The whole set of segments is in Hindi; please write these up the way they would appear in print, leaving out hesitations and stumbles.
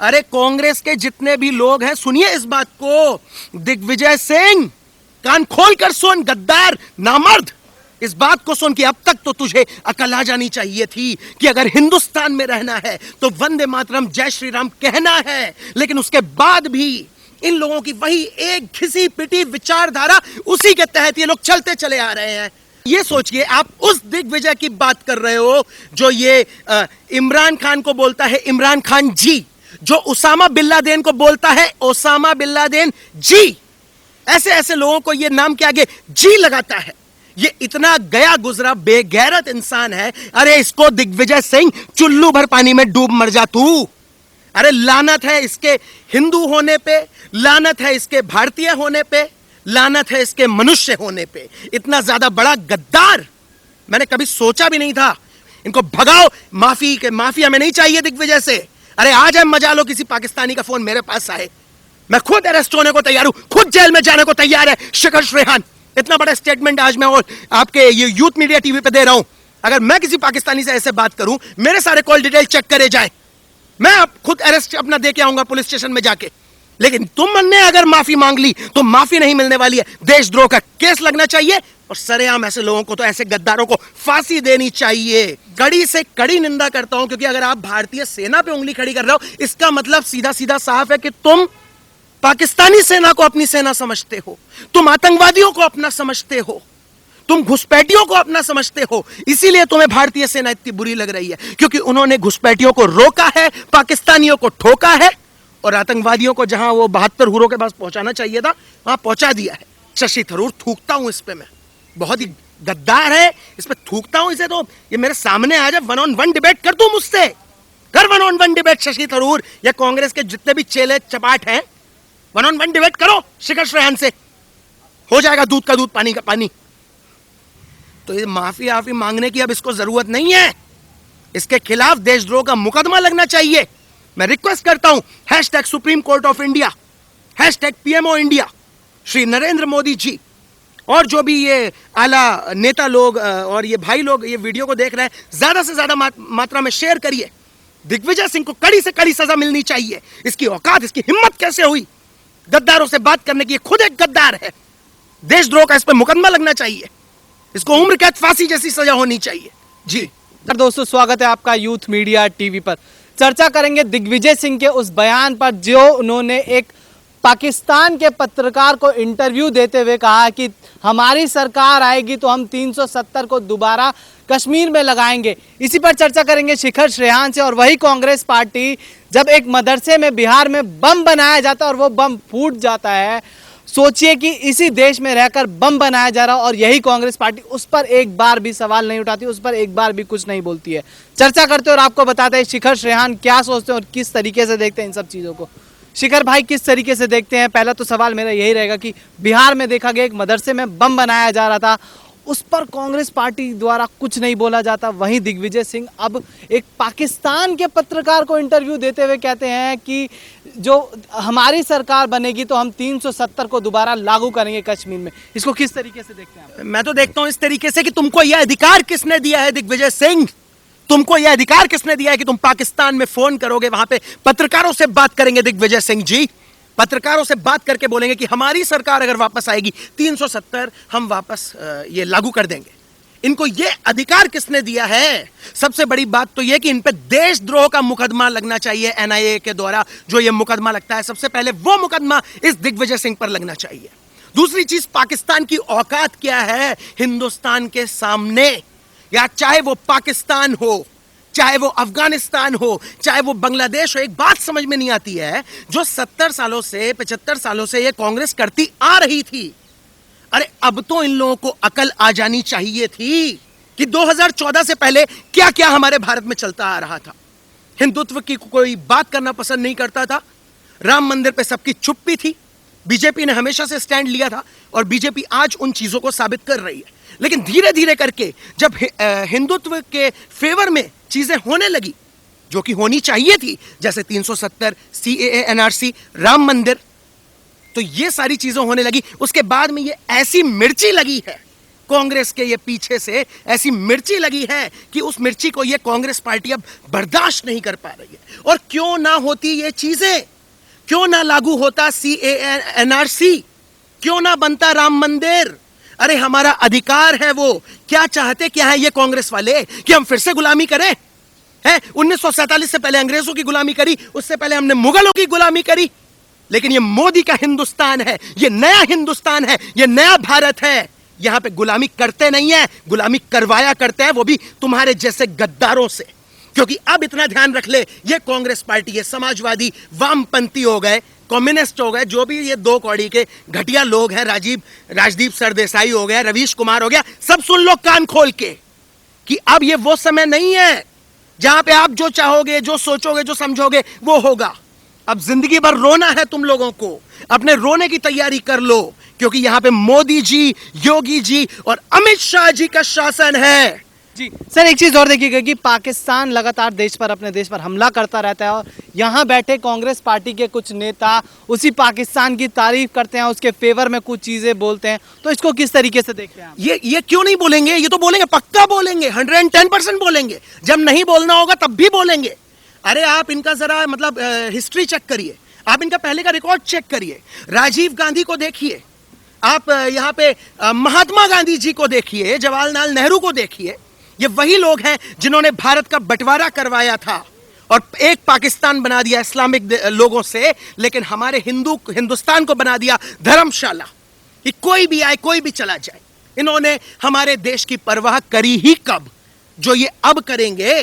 अरे कांग्रेस के जितने भी लोग हैं सुनिए इस बात को, दिग्विजय सिंह कान खोलकर सुन, गद्दार नामर्द, इस बात को सुन कि अब तक तो तुझे अकल आ जानी चाहिए थी कि अगर हिंदुस्तान में रहना है तो वंदे मातरम जय श्री राम कहना है, लेकिन उसके बाद भी इन लोगों की वही एक घिसी पिटी विचारधारा, उसी के तहत ये लोग चलते चले आ रहे हैं। ये सोचिए आप उस दिग्विजय की बात कर रहे हो जो ये इमरान खान को बोलता है इमरान खान जी, जो उसामा बिन लादेन को बोलता है ओसामा बिन लादेन जी, ऐसे ऐसे लोगों को ये नाम के आगे जी लगाता है। ये इतना गया गुजरा बेगैरत इंसान है। अरे इसको दिग्विजय सिंह चुल्लू भर पानी में डूब मर जा तू। अरे लानत है इसके हिंदू होने पे, लानत है इसके भारतीय होने पे, लानत है इसके मनुष्य होने पे। इतना ज्यादा बड़ा गद्दार मैंने कभी सोचा भी नहीं था। इनको भगाओ, माफी हमें नहीं चाहिए दिग्विजय से। अरे आज हम मजा लो, किसी पाकिस्तानी का फोन मेरे पास आए, मैं खुद अरेस्ट होने को तैयार हूं, खुद जेल में जाने को तैयार है शिखर श्रेहान। इतना बड़ा स्टेटमेंट आज मैं और आपके ये यूथ मीडिया टीवी पे दे रहा हूं। अगर मैं किसी पाकिस्तानी से ऐसे बात करूं, मेरे सारे कॉल डिटेल चेक करे जाए, मैं अब खुद अरेस्ट अपना दे के आऊंगा पुलिस स्टेशन में जाके। लेकिन तुमने अगर माफी मांग ली तो माफी नहीं मिलने वाली है, देशद्रोह का केस लगना चाहिए और सरेआम ऐसे लोगों को, तो ऐसे गद्दारों को फांसी देनी चाहिए। कड़ी से कड़ी निंदा करता हूं, क्योंकि अगर आप भारतीय सेना पे उंगली खड़ी कर रहे हो, इसका मतलब सीधा सीधा साफ है कि तुम पाकिस्तानी सेना को अपनी सेना समझते हो, तुम आतंकवादियों को अपना समझते हो, तुम घुसपैठियों को अपना समझते हो। इसीलिए तुम्हें भारतीय सेना इतनी बुरी लग रही है, क्योंकि उन्होंने घुसपैठियों को रोका है, पाकिस्तानियों को ठोका है और आतंकवादियों को जहां वो 72 हुरों के पास पहुंचाना चाहिए था वहां पहुंचा दिया है। शशि थरूर, थूकता हूं इस पे, मैं बहुत ही गद्दार है, इस पे थूकता हूं। इसे तो ये मेरे सामने आ जाए, 1-on-1 डिबेट कर तू मुझसे, कर 1-on-1 डिबेट शशि थरूर या कांग्रेस के जितने भी चेले चपाट हैं, 1-on-1 डिबेट करो शिखर श्रेहान से, हो जाएगा दूध का दूध पानी का पानी। तो ये माफी मांगने की अब इसको जरूरत नहीं है, इसके खिलाफ देशद्रोह का मुकदमा लगना चाहिए। मैं रिक्वेस्ट करता हूं, hashtag supreme court of India, hashtag PMO India, Shri Narendra Modi ji और जो भी ये आला नेता लोग और ये भाई लोग ये वीडियो को देख रहे हैं, ज्यादा से ज्यादा मात्रा में शेयर करिए। दिग्विजय सिंह को कड़ी से कड़ी सजा मिलनी चाहिए। इसकी औकात, इसकी हिम्मत कैसे हुई गद्दारों से बात करने की? खुद एक गद्दार है। देशद्रोह का इस पर मुकदमा लगना चाहिए, इसको उम्र कैद फांसी जैसी सजा होनी चाहिए। जी दोस्तों, स्वागत है आपका यूथ मीडिया टीवी पर। चर्चा करेंगे दिग्विजय सिंह के उस बयान पर जो उन्होंने एक पाकिस्तान के पत्रकार को इंटरव्यू देते हुए कहा कि हमारी सरकार आएगी तो हम 370 को दोबारा कश्मीर में लगाएंगे। इसी पर चर्चा करेंगे शिखर श्रेहान से। और वही कांग्रेस पार्टी, जब एक मदरसे में बिहार में बम बनाया जाता है और वो बम फूट जाता है, सोचिए कि इसी देश में रहकर बम बनाया जा रहा और यही कांग्रेस पार्टी उस पर एक बार भी सवाल नहीं उठाती, उस पर एक बार भी कुछ नहीं बोलती है। चर्चा करते हैं और आपको बताते हैं शिखर श्रेहान क्या सोचते हैं और किस तरीके से देखते हैं इन सब चीज़ों को। शिखर भाई, किस तरीके से देखते हैं? पहला तो सवाल मेरा यही रहेगा कि बिहार में देखा गया एक मदरसे में बम बनाया जा रहा था, उस पर कांग्रेस पार्टी द्वारा कुछ नहीं बोला जाता। वहीं दिग्विजय सिंह अब एक पाकिस्तान के पत्रकार को इंटरव्यू देते हुए कहते हैं कि जो हमारी सरकार बनेगी तो हम 370 को दोबारा लागू करेंगे कश्मीर में। इसको किस तरीके से देखते हैं आप? मैं तो देखता हूं इस तरीके से कि तुमको यह अधिकार किसने दिया है दिग्विजय सिंह? तुमको यह अधिकार किसने दिया है कि तुम पाकिस्तान में फोन करोगे, वहां पे पत्रकारों से बात करेंगे? दिग्विजय सिंह जी, पत्रकारों से बात करके बोलेंगे कि हमारी सरकार अगर वापस आएगी 370 हम वापस ये लागू कर देंगे। इनको ये अधिकार किसने दिया है? सबसे बड़ी बात तो ये कि इन पे देशद्रोह का मुकदमा लगना चाहिए। एनआईए के द्वारा जो ये मुकदमा लगता है, सबसे पहले वो मुकदमा इस दिग्विजय सिंह पर लगना चाहिए। दूसरी चीज, पाकिस्तान की औकात क्या है हिंदुस्तान के सामने? या चाहे वो पाकिस्तान हो, चाहे वो अफगानिस्तान हो, चाहे वो बांग्लादेश हो, एक बात समझ में नहीं आती है जो 70 सालों से 75 सालों से ये कांग्रेस करती आ रही थी। अरे अब तो इन लोगों को अकल आ जानी चाहिए थी कि 2014 से पहले क्या क्या हमारे भारत में चलता आ रहा था। हिंदुत्व की कोई बात करना पसंद नहीं करता था, राम मंदिर पे सबकी चुप्पी थी, बीजेपी ने हमेशा से स्टैंड लिया था और बीजेपी आज उन चीजों को साबित कर रही है। लेकिन धीरे धीरे करके जब हिंदुत्व के फेवर में चीजें होने लगी जो कि होनी चाहिए थी, जैसे 370, सीएए, एनआरसी, राम मंदिर, तो ये सारी चीजें होने लगी। उसके बाद में ये ऐसी मिर्ची लगी है कांग्रेस के ये पीछे से ऐसी मिर्ची लगी है कि उस मिर्ची को ये कांग्रेस पार्टी अब बर्दाश्त नहीं कर पा रही है। और क्यों ना होती ये चीजें, क्यों ना लागू होता CAA-NRC, क्यों ना बनता राम मंदिर? अरे हमारा अधिकार है वो। क्या चाहते क्या है ये कांग्रेस वाले कि हम फिर से गुलामी करें? है 1947 से पहले अंग्रेजों की गुलामी करी, उससे पहले हमने मुगलों की गुलामी करी, लेकिन ये मोदी का हिंदुस्तान है, ये नया हिंदुस्तान है, ये नया भारत है। यहां पे गुलामी करते नहीं है, गुलामी करवाया करते हैं, वो भी तुम्हारे जैसे गद्दारों से। क्योंकि अब इतना ध्यान रख ले, ये कांग्रेस पार्टी, ये समाजवादी वामपंथी हो गए, कम्युनिस्ट हो गए, जो भी ये दो कौड़ी के घटिया लोग हैं, राजदीप सरदेसाई हो गया, रवीश कुमार हो गया, सब सुन लो कान खोल के कि अब ये वो समय नहीं है जहां पे आप जो चाहोगे, जो सोचोगे, जो समझोगे वो होगा। अब जिंदगी भर रोना है तुम लोगों को, अपने रोने की तैयारी कर लो, क्योंकि यहां पे मोदी जी, योगी जी और अमित शाह जी का शासन है। जी सर, एक चीज़ और देखिएगा कि पाकिस्तान लगातार अपने देश पर हमला करता रहता है और यहाँ बैठे कांग्रेस पार्टी के कुछ नेता उसी पाकिस्तान की तारीफ करते हैं, उसके फेवर में कुछ चीज़ें बोलते हैं, तो इसको किस तरीके से देखते हैं आप? ये क्यों नहीं बोलेंगे? ये तो बोलेंगे, पक्का बोलेंगे, 110% बोलेंगे। जब नहीं बोलना होगा तब भी बोलेंगे। अरे आप इनका जरा मतलब हिस्ट्री चेक करिए, आप इनका पहले का रिकॉर्ड चेक करिए। राजीव गांधी को देखिए, आप यहाँ पे महात्मा गांधी जी को देखिए, जवाहरलाल नेहरू को देखिए। ये वही लोग हैं जिन्होंने भारत का बंटवारा करवाया था और एक पाकिस्तान बना दिया इस्लामिक लोगों से, लेकिन हमारे हिंदुस्तान को बना दिया धर्मशाला कि कोई भी आए, कोई भी चला जाए। इन्होंने हमारे देश की परवाह करी ही कब, जो ये अब करेंगे।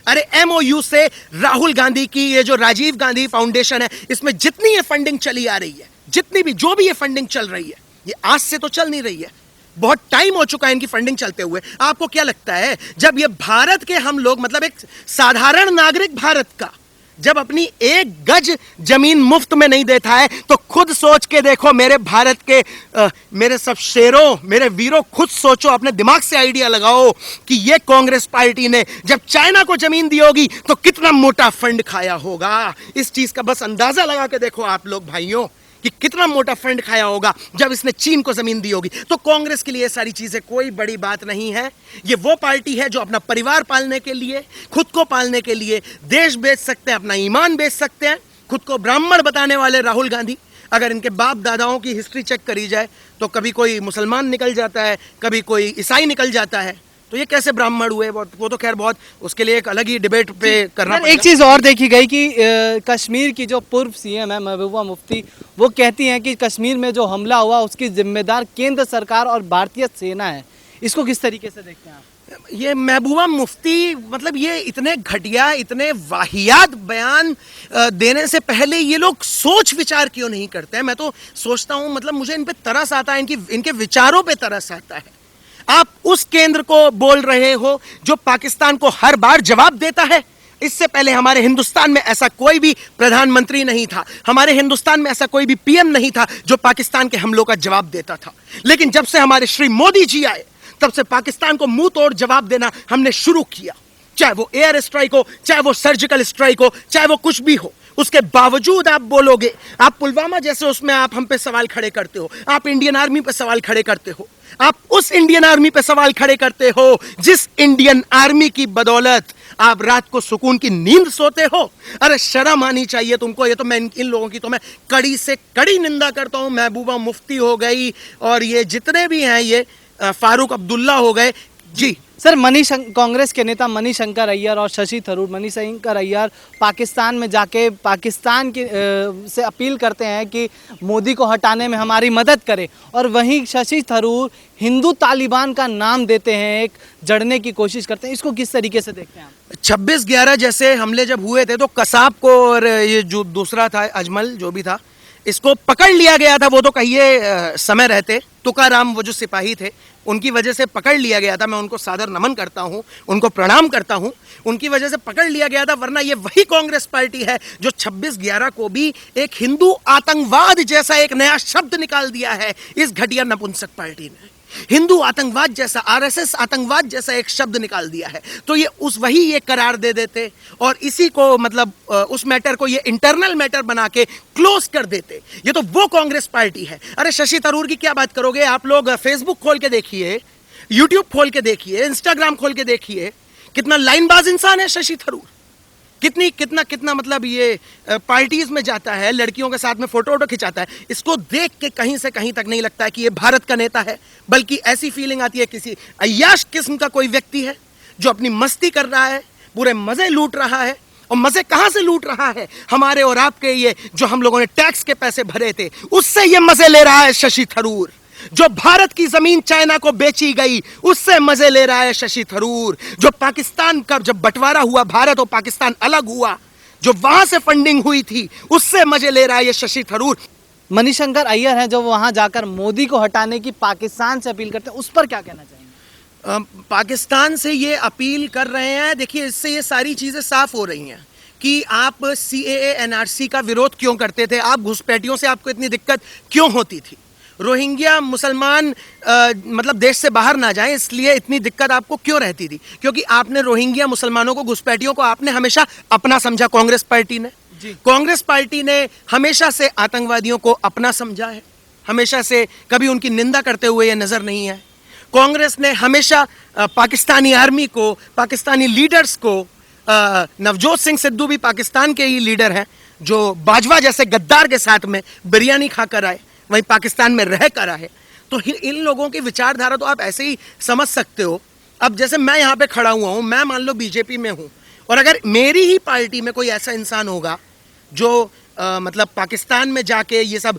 अरे MOU से राहुल गांधी की ये जो राजीव गांधी फाउंडेशन है, इसमें जितनी ये फंडिंग चली आ रही है, जितनी भी जो भी ये फंडिंग चल रही है, ये आज से तो चल नहीं रही है, बहुत टाइम हो चुका है इनकी फंडिंग चलते हुए। आपको क्या लगता है, जब ये भारत के हम लोग, मतलब एक साधारण नागरिक भारत का, जब अपनी एक गज जमीन मुफ्त में नहीं देता है, तो खुद सोच के देखो मेरे भारत के मेरे सब शेरों, मेरे वीरों, खुद सोचो, अपने दिमाग से आइडिया लगाओ कि ये कांग्रेस पार्टी ने जब चाइना को जमीन दी होगी तो कितना मोटा फंड खाया होगा। इस चीज का बस अंदाजा लगा के देखो आप लोग भाइयों कि कितना मोटा फंड खाया होगा जब इसने चीन को जमीन दी होगी। तो कांग्रेस के लिए ये सारी चीजें कोई बड़ी बात नहीं है। ये वो पार्टी है जो अपना परिवार पालने के लिए, खुद को पालने के लिए देश बेच सकते हैं, अपना ईमान बेच सकते हैं। खुद को ब्राह्मण बताने वाले राहुल गांधी, अगर इनके बाप दादाओं की हिस्ट्री चेक करी जाए तो कभी कोई मुसलमान निकल जाता है, कभी कोई ईसाई निकल जाता है, तो ये कैसे ब्राह्मण हुए? वो तो खैर बहुत, उसके लिए एक अलग ही डिबेट पे करना पड़ेगा। एक चीज़ और देखी गई कि कश्मीर की जो पूर्व CM है महबूबा मुफ्ती, वो कहती हैं कि कश्मीर में जो हमला हुआ उसकी जिम्मेदार केंद्र सरकार और भारतीय सेना है। इसको किस तरीके से देखते हैं आप? ये महबूबा मुफ्ती, मतलब ये इतने घटिया, इतने वाहियात बयान देने से पहले ये लोग सोच विचार क्यों नहीं करते हैं? मैं तो सोचता हूँ, मतलब मुझे इन पे तरस आता है, इनके विचारों पे तरस आता है। आप उस केंद्र को बोल रहे हो जो पाकिस्तान को हर बार जवाब देता है। इससे पहले हमारे हिंदुस्तान में ऐसा कोई भी प्रधानमंत्री नहीं था, हमारे हिंदुस्तान में ऐसा कोई भी PM नहीं था जो पाकिस्तान के हमलों का जवाब देता था। लेकिन जब से हमारे श्री मोदी जी आए, तब से पाकिस्तान को मुंह तोड़ जवाब देना हमने शुरू किया। चाहे वो एयर स्ट्राइक हो, चाहे वो सर्जिकल स्ट्राइक हो, चाहे वो कुछ भी हो, उसके बावजूद आप बोलोगे, आप पुलवामा जैसे उसमें आप हम पे सवाल खड़े करते हो, आप इंडियन आर्मी पे सवाल खड़े करते हो, आप उस इंडियन आर्मी पे सवाल खड़े करते हो जिस इंडियन आर्मी की बदौलत आप रात को सुकून की नींद सोते हो। अरे शर्म आनी चाहिए तुमको। ये तो मैं इन लोगों की तो मैं कड़ी से कड़ी निंदा करता हूं। महबूबा मुफ्ती हो गई और ये जितने भी हैं, ये फारूक अब्दुल्ला हो गए जी। सर, कांग्रेस के नेता मणिशंकर अय्यर और शशि थरूर, मणिशंकर अय्यर पाकिस्तान में जाके पाकिस्तान की से अपील करते हैं कि मोदी को हटाने में हमारी मदद करे, और वहीं शशि थरूर हिंदू तालिबान का नाम देते हैं, एक जड़ने की कोशिश करते हैं। इसको किस तरीके से देखते हैं आप? 26/11 जैसे हमले जब हुए थे तो कसाब को और ये जो दूसरा था अजमल, जो भी था, इसको पकड़ लिया गया था। वो तो कहिए समय रहते तुकाराम, वो जो सिपाही थे, उनकी वजह से पकड़ लिया गया था। मैं उनको सादर नमन करता हूं, उनको प्रणाम करता हूं, उनकी वजह से पकड़ लिया गया था। वरना ये वही कांग्रेस पार्टी है जो 26/11 को भी एक हिंदू आतंकवाद जैसा एक नया शब्द निकाल दिया है इस घटिया नपुंसक पार्टी ने। हिंदू आतंकवाद जैसा, RSS आतंकवाद जैसा एक शब्द निकाल दिया है। तो ये वही ये करार दे देते और इसी को मतलब उस मैटर को ये इंटरनल मैटर बना के क्लोज कर देते। ये तो वो कांग्रेस पार्टी है। अरे शशि थरूर की क्या बात करोगे आप लोग? फेसबुक खोल के देखिए, यूट्यूब खोल के देखिए, इंस्टाग्राम खोल के देखिए, कितना लाइनबाज इंसान है शशि थरूर। कितना मतलब ये पार्टीज में जाता है, लड़कियों के साथ में फोटो वोटो खिंचाता है। इसको देख के कहीं से कहीं तक नहीं लगता है कि ये भारत का नेता है, बल्कि ऐसी फीलिंग आती है किसी अय्याश किस्म का कोई व्यक्ति है जो अपनी मस्ती कर रहा है, पूरे मजे लूट रहा है। और मजे कहां से लूट रहा है? हमारे और आपके ये जो हम लोगों ने टैक्स के पैसे भरे थे, उससे ये मजे ले रहा है शशि थरूर। जो भारत की जमीन चाइना को बेची गई, उससे मजे ले रहा है शशि थरूर। जो पाकिस्तान का जब बंटवारा हुआ, भारत और पाकिस्तान अलग हुआ, जो वहां से फंडिंग हुई थी, उससे मजे ले रहा है ये शशि थरूर। मणिशंकर अय्यर हैं जो वहां जाकर मोदी को हटाने की पाकिस्तान से अपील करते हैं, उस पर क्या कहना चाहेंगे? पाकिस्तान से ये अपील कर रहे हैं, देखिए इससे ये सारी चीजें साफ हो रही हैं कि आप CAA NRC का विरोध क्यों करते थे, आप घुसपैठियों से आपको इतनी दिक्कत क्यों होती थी, रोहिंग्या मुसलमान मतलब देश से बाहर ना जाएं इसलिए इतनी दिक्कत आपको क्यों रहती थी? क्योंकि आपने रोहिंग्या मुसलमानों को, घुसपैठियों को आपने हमेशा अपना समझा। कांग्रेस पार्टी ने कांग्रेस पार्टी ने हमेशा से आतंकवादियों को अपना समझा है, हमेशा से कभी उनकी निंदा करते हुए ये नजर नहीं है। कांग्रेस ने हमेशा पाकिस्तानी आर्मी को, पाकिस्तानी लीडर्स को, नवजोत सिंह सिद्धू भी पाकिस्तान के ही लीडर हैं जो बाजवा जैसे गद्दार के साथ में बिरयानी खाकर आए, वहीं पाकिस्तान में रह कर आए। तो इन लोगों की विचारधारा तो आप ऐसे ही समझ सकते हो। अब जैसे मैं यहाँ पे खड़ा हुआ हूँ, मैं मान लो बीजेपी में हूँ, और अगर मेरी ही पार्टी में कोई ऐसा इंसान होगा जो मतलब पाकिस्तान में जाके ये सब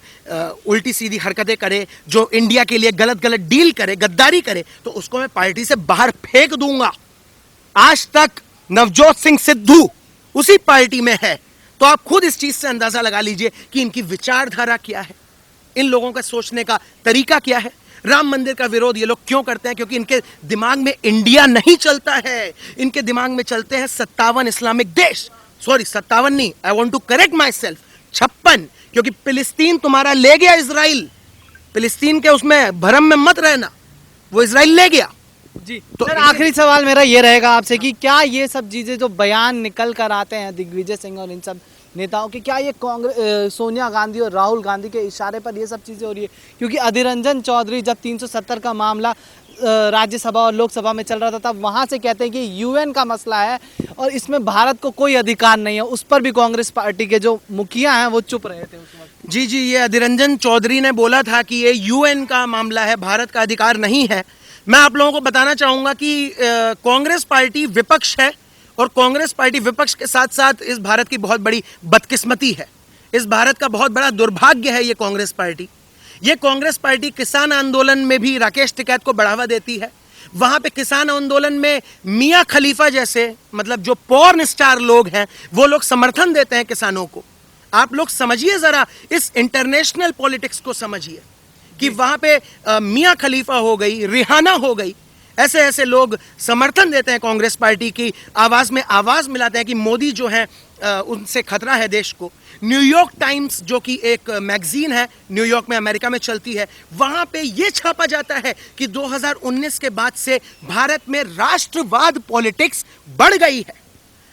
उल्टी सीधी हरकतें करे, जो इंडिया के लिए गलत गलत डील करे, गद्दारी करे, तो उसको मैं पार्टी से बाहर फेंक दूंगा। आज तक नवजोत सिंह सिद्धू उसी पार्टी में है, तो आप खुद इस चीज से अंदाजा लगा लीजिए कि इनकी विचारधारा क्या है, इन लोगों का सोचने का तरीका क्या है। राम मंदिर का विरोध ये लोग क्यों करते हैं? क्योंकि इनके दिमाग में इंडिया नहीं चलता है, इनके दिमाग में चलते हैं 57 इस्लामिक देश। सॉरी 57 नहीं, I want to correct myself, 56, क्योंकि फिलिस्तीन तुम्हारा ले गया इजराइल। फिलिस्तीन के उसमें भरम में मत रहना, वो इजराइल ले गया। जी तो सर, आखिरी सवाल मेरा ये रहेगा आपसे कि क्या ये सब चीजें जो बयान निकल कर आते हैं दिग्विजय सिंह और इन सब नेताओं की, क्या ये कांग्रेस, सोनिया गांधी और राहुल गांधी के इशारे पर ये सब चीजें हो रही है? क्योंकि अधीर रंजन चौधरी जब 370 का मामला राज्यसभा और लोकसभा में चल रहा था, तब वहां से कहते हैं कि UN का मसला है और इसमें भारत को कोई अधिकार नहीं है। उस पर भी कांग्रेस पार्टी के जो मुखिया हैं वो चुप रहे थे उस वक्त। जी, ये अधीर रंजन चौधरी ने बोला था कि ये UN का मामला है, भारत का अधिकार नहीं है। मैं आप लोगों को बताना चाहूंगा कि कांग्रेस पार्टी विपक्ष है, और कांग्रेस पार्टी विपक्ष के साथ साथ इस भारत की बहुत बड़ी बदकिस्मती है, इस भारत का बहुत बड़ा दुर्भाग्य है ये कांग्रेस पार्टी। ये कांग्रेस पार्टी किसान आंदोलन में भी राकेश टिकैत को बढ़ावा देती है। वहां पे किसान आंदोलन में मियां खलीफा जैसे मतलब जो पॉर्न स्टार लोग हैं, वो लोग समर्थन देते हैं किसानों को। आप लोग समझिए जरा, इस इंटरनेशनल पॉलिटिक्स को समझिए कि वहां पे मियां खलीफा हो गई, रिहाना हो गई, ऐसे ऐसे लोग समर्थन देते हैं कांग्रेस पार्टी की, आवाज में आवाज मिलाते हैं कि मोदी जो है उनसे खतरा है देश को। न्यूयॉर्क टाइम्स जो कि एक मैगजीन है, न्यूयॉर्क में अमेरिका में चलती है, वहां पे ये छापा जाता है कि 2019 के बाद से भारत में राष्ट्रवाद पॉलिटिक्स बढ़ गई है।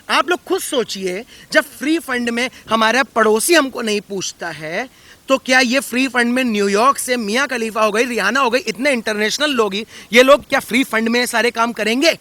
आप लोग खुद सोचिए, जब फ्री फंड में हमारा पड़ोसी हमको नहीं पूछता है, तो क्या ये फ्री फंड में न्यूयॉर्क से मियां खलीफा हो गई, रिहाना हो गई, इतने इंटरनेशनल लोग ही, ये लोग क्या फ्री फंड में सारे काम करेंगे?